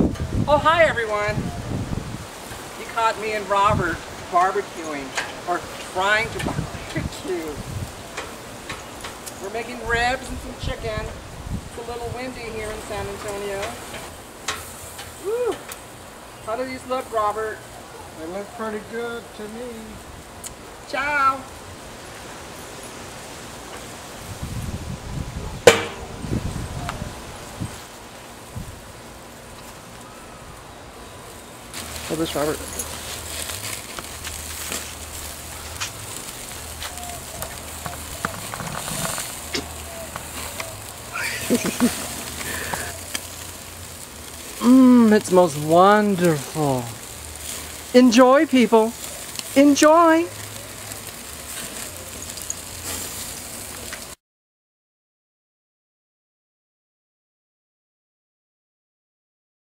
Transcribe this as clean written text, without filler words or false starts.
Oh, hi everyone. You caught me and Robert barbecuing, or trying to barbecue. We're making ribs and some chicken. It's a little windy here in San Antonio. Woo! How do these look, Robert? They look pretty good to me. Ciao! Hold this, Robert. It smells wonderful. Enjoy, people. Enjoy.